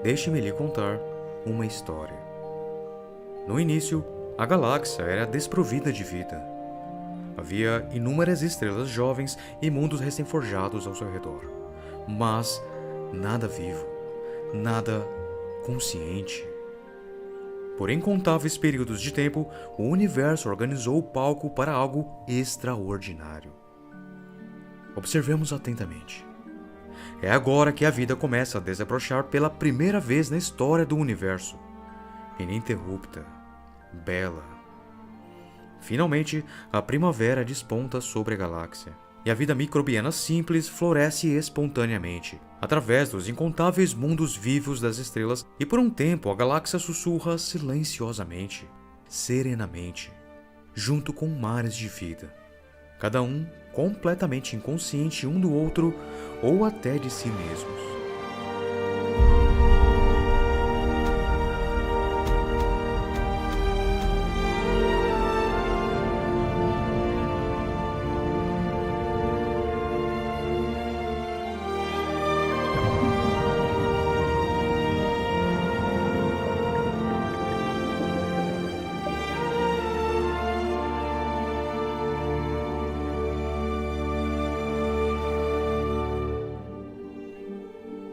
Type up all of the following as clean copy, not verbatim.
Deixe-me lhe contar uma história. No início, a galáxia era desprovida de vida. Havia inúmeras estrelas jovens e mundos recém-forjados ao seu redor, mas nada vivo, nada consciente. Por incontáveis períodos de tempo, o universo organizou o palco para algo extraordinário. Observemos atentamente. É agora que a vida começa a desabrochar pela primeira vez na história do universo. Ininterrupta, bela. Finalmente, a primavera desponta sobre a galáxia, e a vida microbiana simples floresce espontaneamente, através dos incontáveis mundos vivos das estrelas, e por um tempo a galáxia sussurra silenciosamente, serenamente, junto com mares de vida, cada um completamente inconsciente um do outro ou até de si mesmos.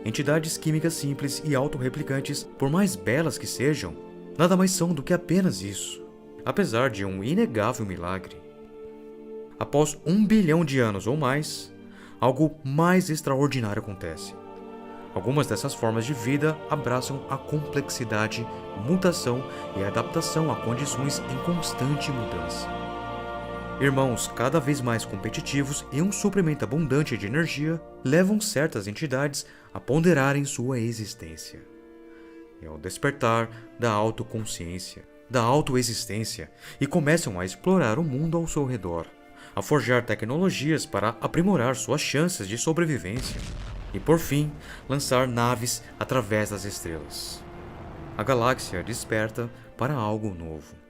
Entidades químicas simples e autorreplicantes, por mais belas que sejam, nada mais são do que apenas isso, apesar de um inegável milagre. Após 1 bilhão de anos ou mais, algo mais extraordinário acontece. Algumas dessas formas de vida abraçam a complexidade, mutação e adaptação a condições em constante mudança. Irmãos cada vez mais competitivos e um suprimento abundante de energia levam certas entidades a ponderarem sua existência. E ao despertar da autoconsciência, da autoexistência, e começam a explorar o mundo ao seu redor, a forjar tecnologias para aprimorar suas chances de sobrevivência e, por fim, lançar naves através das estrelas. A galáxia desperta para algo novo.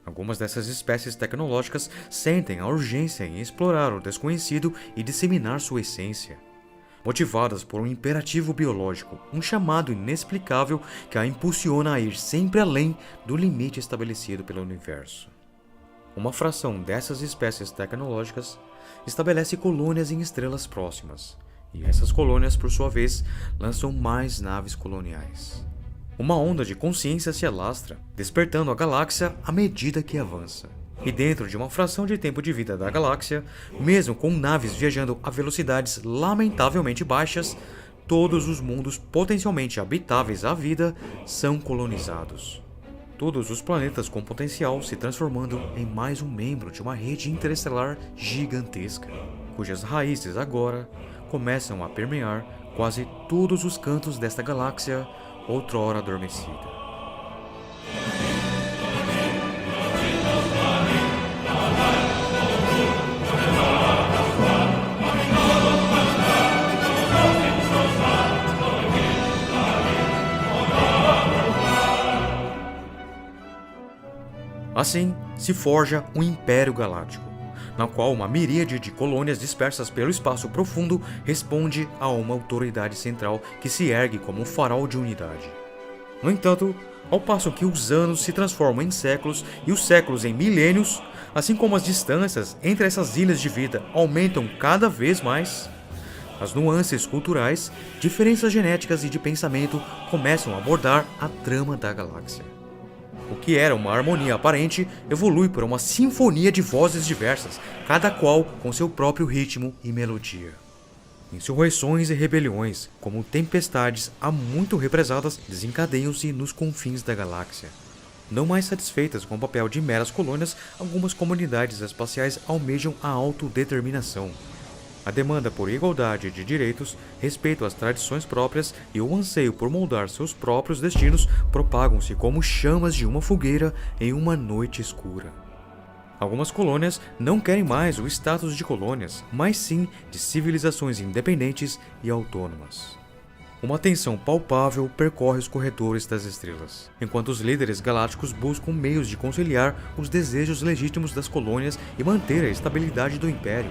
Algumas dessas espécies tecnológicas sentem a urgência em explorar o desconhecido e disseminar sua essência, motivadas por um imperativo biológico, um chamado inexplicável que a impulsiona a ir sempre além do limite estabelecido pelo universo. Uma fração dessas espécies tecnológicas estabelece colônias em estrelas próximas, e essas colônias, por sua vez, lançam mais naves coloniais. Uma onda de consciência se alastra, despertando a galáxia à medida que avança. E dentro de uma fração de tempo de vida da galáxia, mesmo com naves viajando a velocidades lamentavelmente baixas, todos os mundos potencialmente habitáveis à vida são colonizados. Todos os planetas com potencial se transformando em mais um membro de uma rede interestelar gigantesca, cujas raízes agora começam a permear quase todos os cantos desta galáxia outrora adormecida. Assim, se forja um Império Galáctico, na qual uma miríade de colônias dispersas pelo espaço profundo responde a uma autoridade central que se ergue como um farol de unidade. No entanto, ao passo que os anos se transformam em séculos e os séculos em milênios, assim como as distâncias entre essas ilhas de vida aumentam cada vez mais, as nuances culturais, diferenças genéticas e de pensamento começam a abordar a trama da galáxia. O que era uma harmonia aparente evolui para uma sinfonia de vozes diversas, cada qual com seu próprio ritmo e melodia. Insurreições e rebeliões, como tempestades há muito represadas, desencadeiam-se nos confins da galáxia. Não mais satisfeitas com o papel de meras colônias, algumas comunidades espaciais almejam a autodeterminação. A demanda por igualdade de direitos, respeito às tradições próprias e o anseio por moldar seus próprios destinos propagam-se como chamas de uma fogueira em uma noite escura. Algumas colônias não querem mais o status de colônias, mas sim de civilizações independentes e autônomas. Uma tensão palpável percorre os corredores das estrelas, enquanto os líderes galácticos buscam meios de conciliar os desejos legítimos das colônias e manter a estabilidade do Império.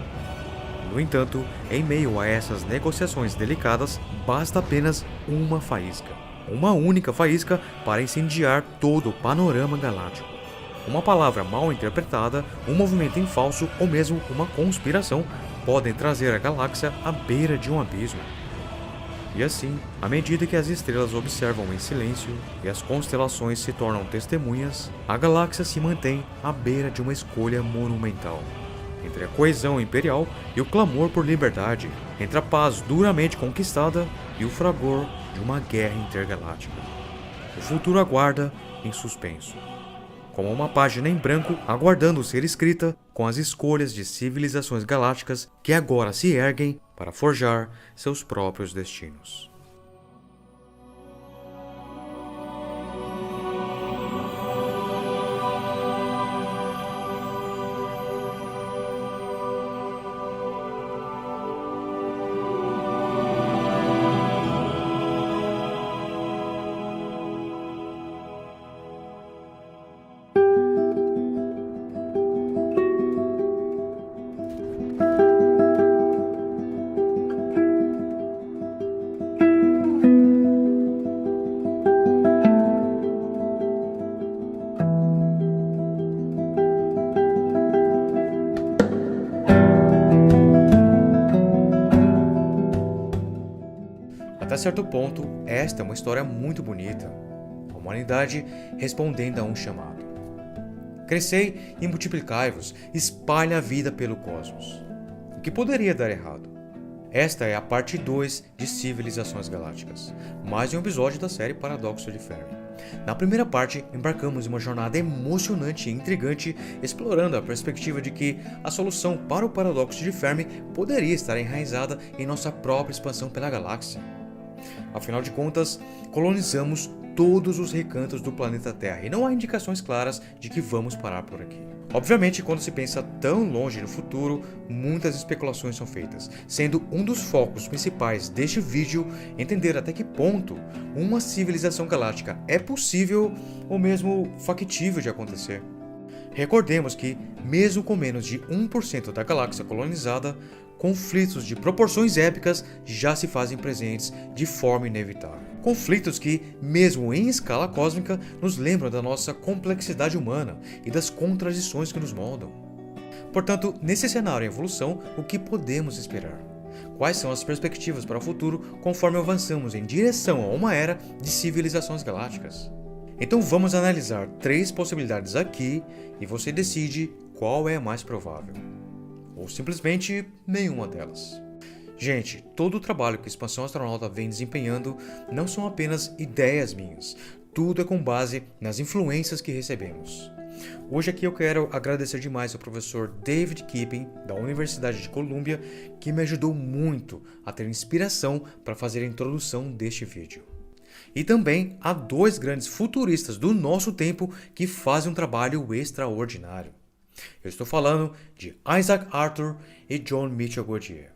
No entanto, em meio a essas negociações delicadas, basta apenas uma faísca. uma única faísca para incendiar todo o panorama galáctico. Uma palavra mal interpretada, um movimento em falso ou mesmo uma conspiração podem trazer a galáxia à beira de um abismo. E assim, à medida que as estrelas observam em silêncio e as constelações se tornam testemunhas, a galáxia se mantém à beira de uma escolha monumental. Entre a coesão imperial e o clamor por liberdade, entre a paz duramente conquistada e o fragor de uma guerra intergaláctica. O futuro aguarda em suspenso, como uma página em branco aguardando ser escrita com as escolhas de civilizações galácticas que agora se erguem para forjar seus próprios destinos. Até certo ponto, esta é uma história muito bonita. A humanidade respondendo a um chamado. Crescei e multiplicai-vos, espalhe a vida pelo cosmos. O que poderia dar errado? Esta é a parte 2 de Civilizações Galácticas, mais um episódio da série Paradoxo de Fermi. Na primeira parte, embarcamos em uma jornada emocionante e intrigante, explorando a perspectiva de que a solução para o paradoxo de Fermi poderia estar enraizada em nossa própria expansão pela galáxia. Afinal de contas, colonizamos todos os recantos do planeta Terra e não há indicações claras de que vamos parar por aqui. Obviamente, quando se pensa tão longe no futuro, muitas especulações são feitas, sendo um dos focos principais deste vídeo entender até que ponto uma civilização galáctica é possível ou mesmo factível de acontecer. Recordemos que, mesmo com menos de 1% da galáxia colonizada, conflitos de proporções épicas já se fazem presentes de forma inevitável. Conflitos que, mesmo em escala cósmica, nos lembram da nossa complexidade humana e das contradições que nos moldam. Portanto, nesse cenário em evolução, o que podemos esperar? Quais são as perspectivas para o futuro conforme avançamos em direção a uma era de civilizações galácticas? Então vamos analisar 3 possibilidades aqui e você decide qual é a mais provável. Ou simplesmente nenhuma delas. Gente, todo o trabalho que a Expansão Astronauta vem desempenhando não são apenas ideias minhas, tudo é com base nas influências que recebemos. Hoje aqui eu quero agradecer demais ao professor David Kipping, da Universidade de Colômbia, que me ajudou muito a ter inspiração para fazer a introdução deste vídeo. E também a 2 grandes futuristas do nosso tempo que fazem um trabalho extraordinário. Eu estou falando de Isaac Arthur e John Michael Gurdjieff.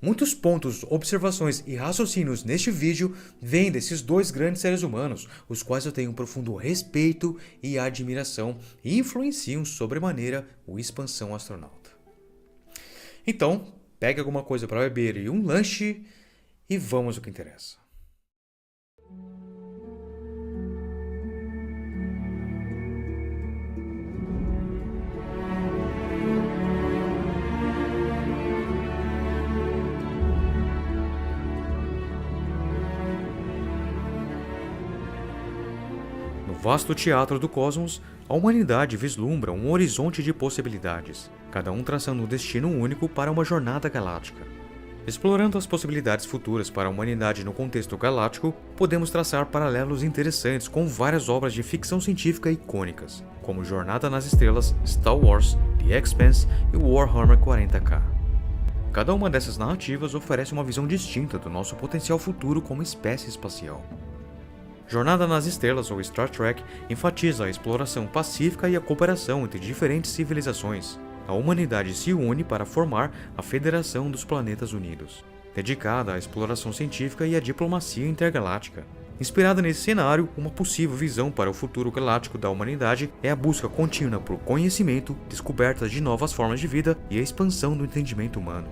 Muitos pontos, observações e raciocínios neste vídeo vêm desses 2 grandes seres humanos, os quais eu tenho um profundo respeito e admiração e influenciam sobremaneira o Expansão Astronauta. Então, pegue alguma coisa para beber e um lanche e vamos ao que interessa. No vasto teatro do cosmos, a humanidade vislumbra um horizonte de possibilidades, cada um traçando um destino único para uma jornada galáctica. Explorando as possibilidades futuras para a humanidade no contexto galáctico, podemos traçar paralelos interessantes com várias obras de ficção científica icônicas, como Jornada nas Estrelas, Star Wars, The Expanse e Warhammer 40K. Cada uma dessas narrativas oferece uma visão distinta do nosso potencial futuro como espécie espacial. Jornada nas Estrelas, ou Star Trek, enfatiza a exploração pacífica e a cooperação entre diferentes civilizações. A humanidade se une para formar a Federação dos Planetas Unidos, dedicada à exploração científica e à diplomacia intergaláctica. Inspirada nesse cenário, uma possível visão para o futuro galáctico da humanidade é a busca contínua por conhecimento, descobertas de novas formas de vida e a expansão do entendimento humano.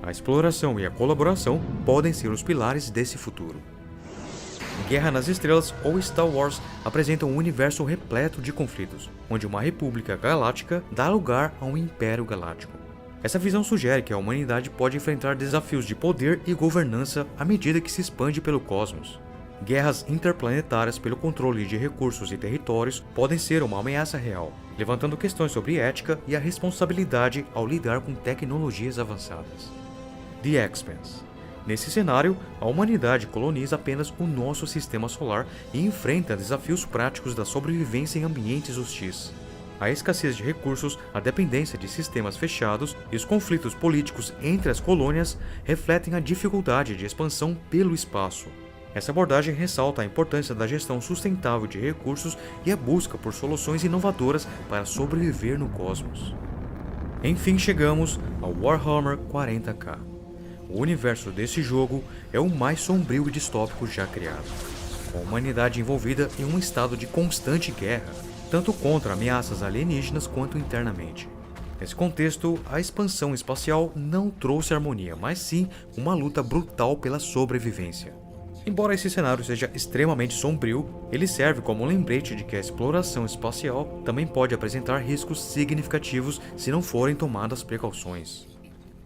A exploração e a colaboração podem ser os pilares desse futuro. Guerra nas Estrelas ou Star Wars apresentam um universo repleto de conflitos, onde uma república galáctica dá lugar a um império galáctico. Essa visão sugere que a humanidade pode enfrentar desafios de poder e governança à medida que se expande pelo cosmos. Guerras interplanetárias pelo controle de recursos e territórios podem ser uma ameaça real, levantando questões sobre ética e a responsabilidade ao lidar com tecnologias avançadas. The Expanse. Nesse cenário, a humanidade coloniza apenas o nosso sistema solar e enfrenta desafios práticos da sobrevivência em ambientes hostis. A escassez de recursos, a dependência de sistemas fechados e os conflitos políticos entre as colônias refletem a dificuldade de expansão pelo espaço. Essa abordagem ressalta a importância da gestão sustentável de recursos e a busca por soluções inovadoras para sobreviver no cosmos. Enfim, chegamos ao Warhammer 40K. O universo desse jogo é o mais sombrio e distópico já criado, com a humanidade envolvida em um estado de constante guerra, tanto contra ameaças alienígenas quanto internamente. Nesse contexto, a expansão espacial não trouxe harmonia, mas sim uma luta brutal pela sobrevivência. Embora esse cenário seja extremamente sombrio, ele serve como um lembrete de que a exploração espacial também pode apresentar riscos significativos se não forem tomadas precauções.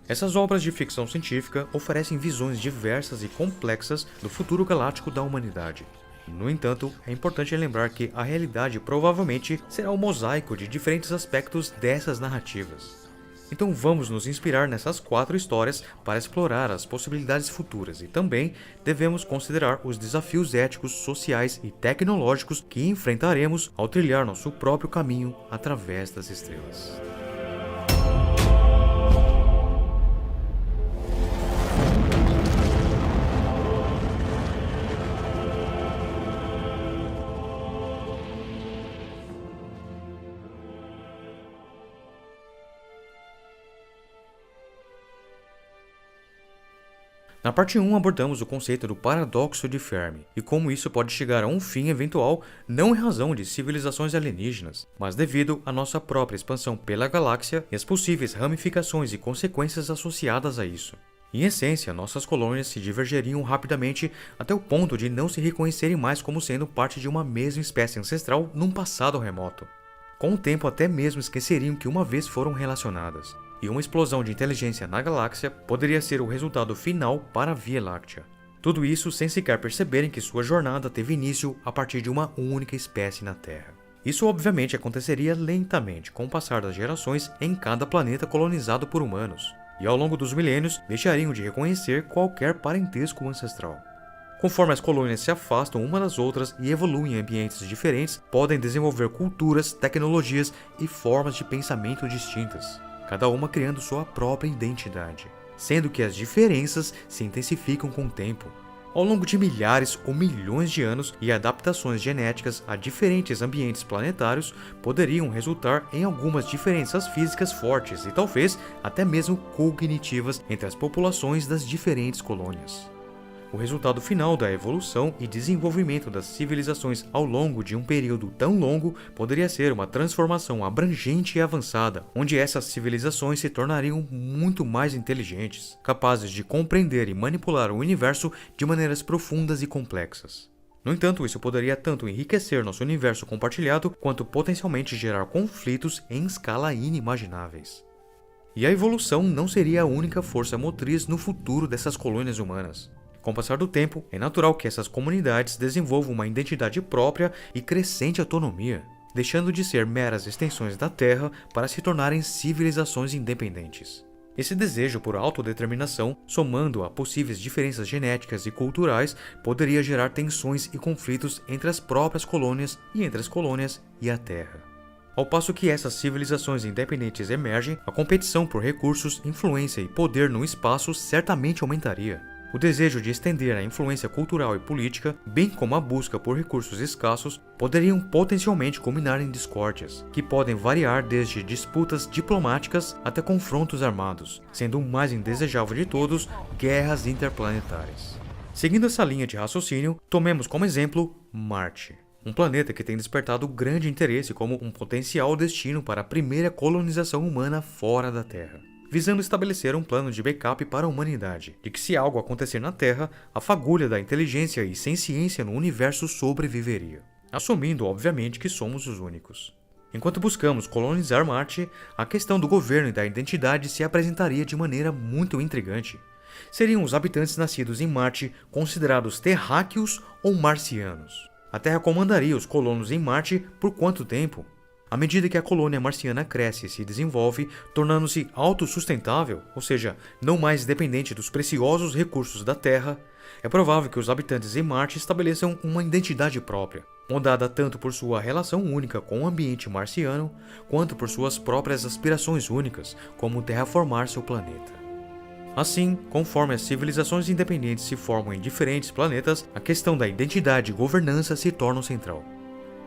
Essas obras de ficção científica oferecem visões diversas e complexas do futuro galáctico da humanidade. No entanto, é importante lembrar que a realidade provavelmente será um mosaico de diferentes aspectos dessas narrativas. Então vamos nos inspirar nessas 4 histórias para explorar as possibilidades futuras e também devemos considerar os desafios éticos, sociais e tecnológicos que enfrentaremos ao trilhar nosso próprio caminho através das estrelas. Na parte 1 abordamos o conceito do paradoxo de Fermi e como isso pode chegar a um fim eventual não em razão de civilizações alienígenas, mas devido à nossa própria expansão pela galáxia e as possíveis ramificações e consequências associadas a isso. Em essência, nossas colônias se divergeriam rapidamente até o ponto de não se reconhecerem mais como sendo parte de uma mesma espécie ancestral num passado remoto. Com o tempo até mesmo esqueceriam que uma vez foram relacionadas. E uma explosão de inteligência na galáxia poderia ser o resultado final para a Via Láctea. Tudo isso sem sequer perceberem que sua jornada teve início a partir de uma única espécie na Terra. Isso obviamente aconteceria lentamente com o passar das gerações em cada planeta colonizado por humanos, e ao longo dos milênios deixariam de reconhecer qualquer parentesco ancestral. Conforme as colônias se afastam uma das outras e evoluem em ambientes diferentes, podem desenvolver culturas, tecnologias e formas de pensamento distintas, cada uma criando sua própria identidade, sendo que as diferenças se intensificam com o tempo. Ao longo de milhares ou milhões de anos e adaptações genéticas a diferentes ambientes planetários poderiam resultar em algumas diferenças físicas fortes e talvez até mesmo cognitivas entre as populações das diferentes colônias. O resultado final da evolução e desenvolvimento das civilizações ao longo de um período tão longo poderia ser uma transformação abrangente e avançada, onde essas civilizações se tornariam muito mais inteligentes, capazes de compreender e manipular o universo de maneiras profundas e complexas. No entanto, isso poderia tanto enriquecer nosso universo compartilhado, quanto potencialmente gerar conflitos em escala inimagináveis. E a evolução não seria a única força motriz no futuro dessas colônias humanas. Com o passar do tempo, é natural que essas comunidades desenvolvam uma identidade própria e crescente autonomia, deixando de ser meras extensões da Terra para se tornarem civilizações independentes. Esse desejo por autodeterminação, somando a possíveis diferenças genéticas e culturais, poderia gerar tensões e conflitos entre as próprias colônias e entre as colônias e a Terra. Ao passo que essas civilizações independentes emergem, a competição por recursos, influência e poder no espaço certamente aumentaria. O desejo de estender a influência cultural e política, bem como a busca por recursos escassos, poderiam potencialmente culminar em discórdias, que podem variar desde disputas diplomáticas até confrontos armados, sendo o mais indesejável de todos, guerras interplanetárias. Seguindo essa linha de raciocínio, tomemos como exemplo Marte, um planeta que tem despertado grande interesse como um potencial destino para a primeira colonização humana fora da Terra. visando estabelecer um plano de backup para a humanidade, de que se algo acontecer na Terra, a fagulha da inteligência e sem ciência no universo sobreviveria, assumindo obviamente que somos os únicos. Enquanto buscamos colonizar Marte, a questão do governo e da identidade se apresentaria de maneira muito intrigante. Seriam os habitantes nascidos em Marte considerados terráqueos ou marcianos? A Terra comandaria os colonos em Marte por quanto tempo? À medida que a colônia marciana cresce e se desenvolve, tornando-se autossustentável, ou seja, não mais dependente dos preciosos recursos da Terra, é provável que os habitantes em Marte estabeleçam uma identidade própria, moldada tanto por sua relação única com o ambiente marciano, quanto por suas próprias aspirações únicas, como terraformar seu planeta. Assim, conforme as civilizações independentes se formam em diferentes planetas, a questão da identidade e governança se torna central.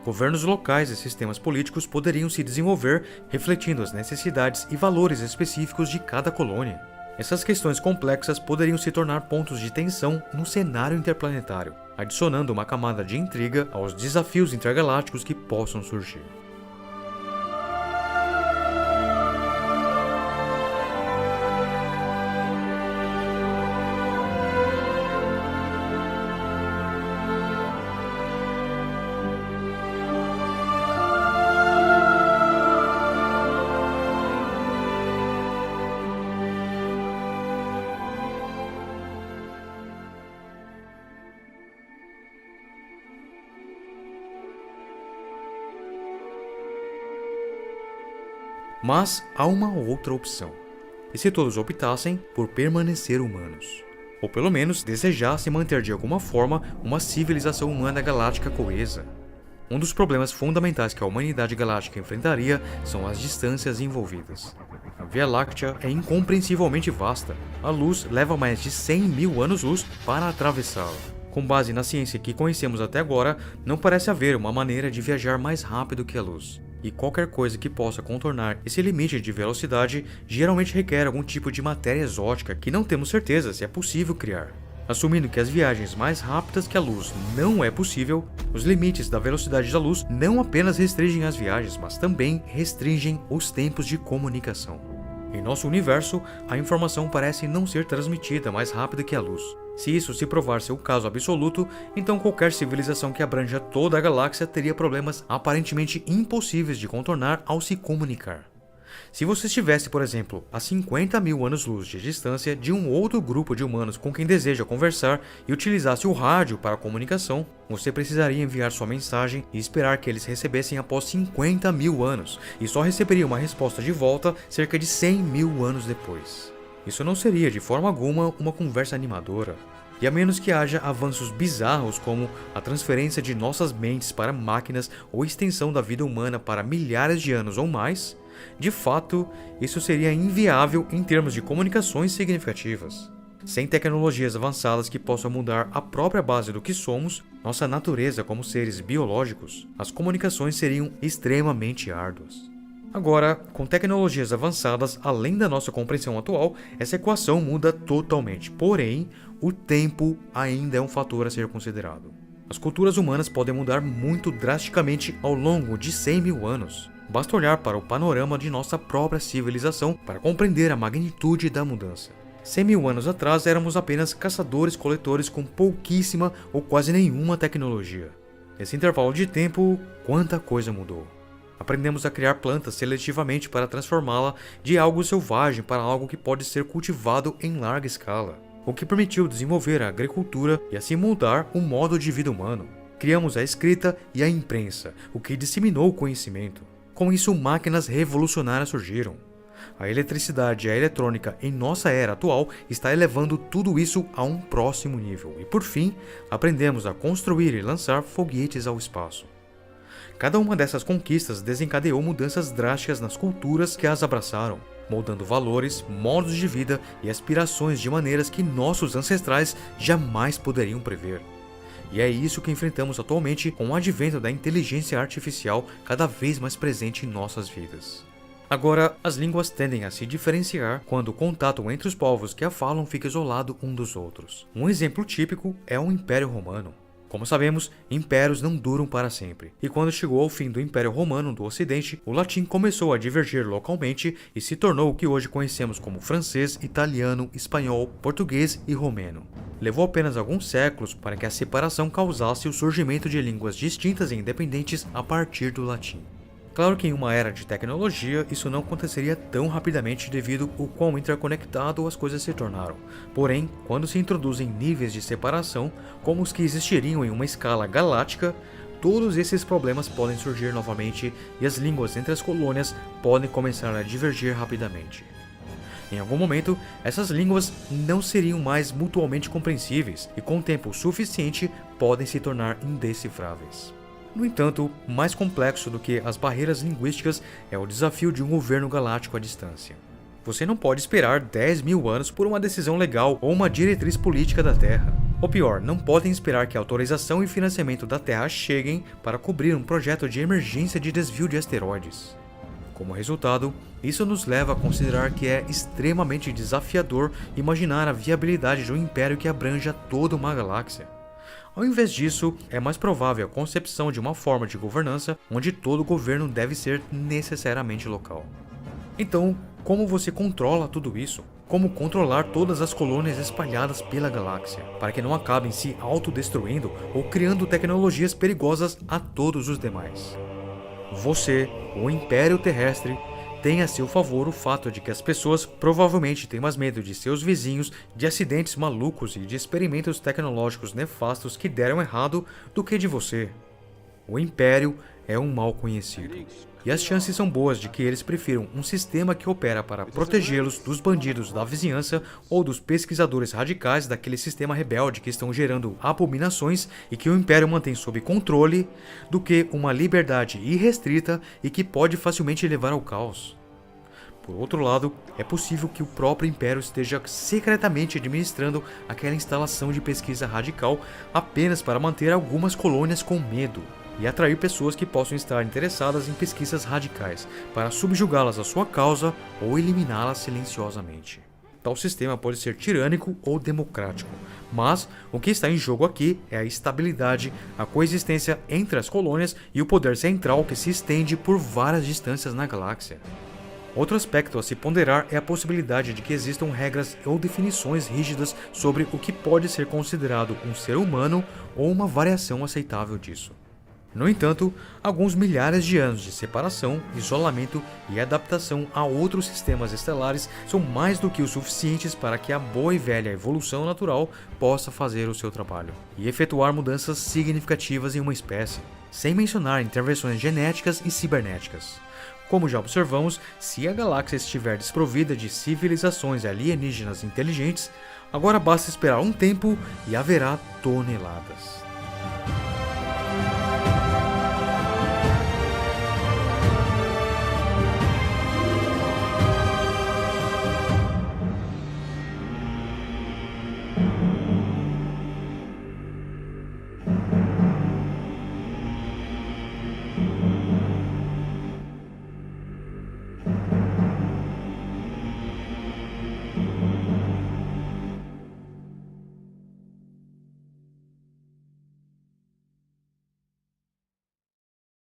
Governos locais e sistemas políticos poderiam se desenvolver refletindo as necessidades e valores específicos de cada colônia. Essas questões complexas poderiam se tornar pontos de tensão no cenário interplanetário, adicionando uma camada de intriga aos desafios intergalácticos que possam surgir. Mas há uma outra opção. E se todos optassem por permanecer humanos? Ou pelo menos desejassem manter de alguma forma uma civilização humana galáctica coesa? Um dos problemas fundamentais que a humanidade galáctica enfrentaria são as distâncias envolvidas. A Via Láctea é incompreensivelmente vasta. A luz leva mais de 100 mil anos-luz para atravessá-la. Com base na ciência que conhecemos até agora, não parece haver uma maneira de viajar mais rápido que a luz. E qualquer coisa que possa contornar esse limite de velocidade geralmente requer algum tipo de matéria exótica que não temos certeza se é possível criar. Assumindo que as viagens mais rápidas que a luz não é possível, os limites da velocidade da luz não apenas restringem as viagens, mas também restringem os tempos de comunicação. Em nosso universo, a informação parece não ser transmitida mais rápido que a luz. Se isso se provar ser o caso absoluto, então qualquer civilização que abranja toda a galáxia teria problemas aparentemente impossíveis de contornar ao se comunicar. Se você estivesse, por exemplo, a 50 mil anos-luz de distância de um outro grupo de humanos com quem deseja conversar e utilizasse o rádio para a comunicação, você precisaria enviar sua mensagem e esperar que eles recebessem após 50 mil anos, e só receberia uma resposta de volta cerca de 100 mil anos depois. Isso não seria de forma alguma uma conversa animadora. E a menos que haja avanços bizarros como a transferência de nossas mentes para máquinas ou extensão da vida humana para milhares de anos ou mais, de fato, isso seria inviável em termos de comunicações significativas. Sem tecnologias avançadas que possam mudar a própria base do que somos, nossa natureza como seres biológicos, as comunicações seriam extremamente árduas. Agora, com tecnologias avançadas além da nossa compreensão atual, essa equação muda totalmente. Porém, o tempo ainda é um fator a ser considerado. As culturas humanas podem mudar muito drasticamente ao longo de 100 mil anos. Basta olhar para o panorama de nossa própria civilização para compreender a magnitude da mudança. 100 mil anos atrás éramos apenas caçadores-coletores com pouquíssima ou quase nenhuma tecnologia. Nesse intervalo de tempo, quanta coisa mudou. Aprendemos a criar plantas seletivamente para transformá-la de algo selvagem para algo que pode ser cultivado em larga escala, o que permitiu desenvolver a agricultura e assim moldar o modo de vida humano. Criamos a escrita e a imprensa, o que disseminou o conhecimento. Com isso, máquinas revolucionárias surgiram. A eletricidade e a eletrônica em nossa era atual está elevando tudo isso a um próximo nível. E por fim, aprendemos a construir e lançar foguetes ao espaço. Cada uma dessas conquistas desencadeou mudanças drásticas nas culturas que as abraçaram, moldando valores, modos de vida e aspirações de maneiras que nossos ancestrais jamais poderiam prever. E é isso que enfrentamos atualmente com o advento da inteligência artificial cada vez mais presente em nossas vidas. Agora, as línguas tendem a se diferenciar quando o contato entre os povos que a falam fica isolado um dos outros. Um exemplo típico é o Império Romano. Como sabemos, impérios não duram para sempre, e quando chegou ao fim do Império Romano do Ocidente, o latim começou a divergir localmente e se tornou o que hoje conhecemos como francês, italiano, espanhol, português e romeno. Levou apenas alguns séculos para que a separação causasse o surgimento de línguas distintas e independentes a partir do latim. Claro que em uma era de tecnologia, isso não aconteceria tão rapidamente devido ao quão interconectado as coisas se tornaram. Porém, quando se introduzem níveis de separação, como os que existiriam em uma escala galáctica, todos esses problemas podem surgir novamente e as línguas entre as colônias podem começar a divergir rapidamente. Em algum momento, essas línguas não seriam mais mutuamente compreensíveis e com tempo suficiente podem se tornar indecifráveis. No entanto, mais complexo do que as barreiras linguísticas é o desafio de um governo galáctico à distância. Você não pode esperar 10 mil anos por uma decisão legal ou uma diretriz política da Terra. Ou pior, não podem esperar que a autorização e financiamento da Terra cheguem para cobrir um projeto de emergência de desvio de asteroides. Como resultado, isso nos leva a considerar que é extremamente desafiador imaginar a viabilidade de um império que abranja toda uma galáxia. Ao invés disso, é mais provável a concepção de uma forma de governança onde todo governo deve ser necessariamente local. Então, como você controla tudo isso? Como controlar todas as colônias espalhadas pela galáxia, para que não acabem se autodestruindo ou criando tecnologias perigosas a todos os demais? Você, o Império Terrestre, tem a seu favor o fato de que as pessoas provavelmente têm mais medo de seus vizinhos, de acidentes malucos e de experimentos tecnológicos nefastos que deram errado do que de você. O Império é um mal conhecido, e as chances são boas de que eles prefiram um sistema que opera para protegê-los dos bandidos da vizinhança ou dos pesquisadores radicais daquele sistema rebelde que estão gerando abominações e que o Império mantém sob controle, do que uma liberdade irrestrita e que pode facilmente levar ao caos. Por outro lado, é possível que o próprio Império esteja secretamente administrando aquela instalação de pesquisa radical apenas para manter algumas colônias com medo e atrair pessoas que possam estar interessadas em pesquisas radicais, para subjugá-las à sua causa ou eliminá-las silenciosamente. Tal sistema pode ser tirânico ou democrático, mas o que está em jogo aqui é a estabilidade, a coexistência entre as colônias e o poder central que se estende por várias distâncias na galáxia. Outro aspecto a se ponderar é a possibilidade de que existam regras ou definições rígidas sobre o que pode ser considerado um ser humano ou uma variação aceitável disso. No entanto, alguns milhares de anos de separação, isolamento e adaptação a outros sistemas estelares são mais do que o suficientes para que a boa e velha evolução natural possa fazer o seu trabalho e efetuar mudanças significativas em uma espécie, sem mencionar intervenções genéticas e cibernéticas. Como já observamos, se a galáxia estiver desprovida de civilizações alienígenas inteligentes, agora basta esperar um tempo e haverá toneladas.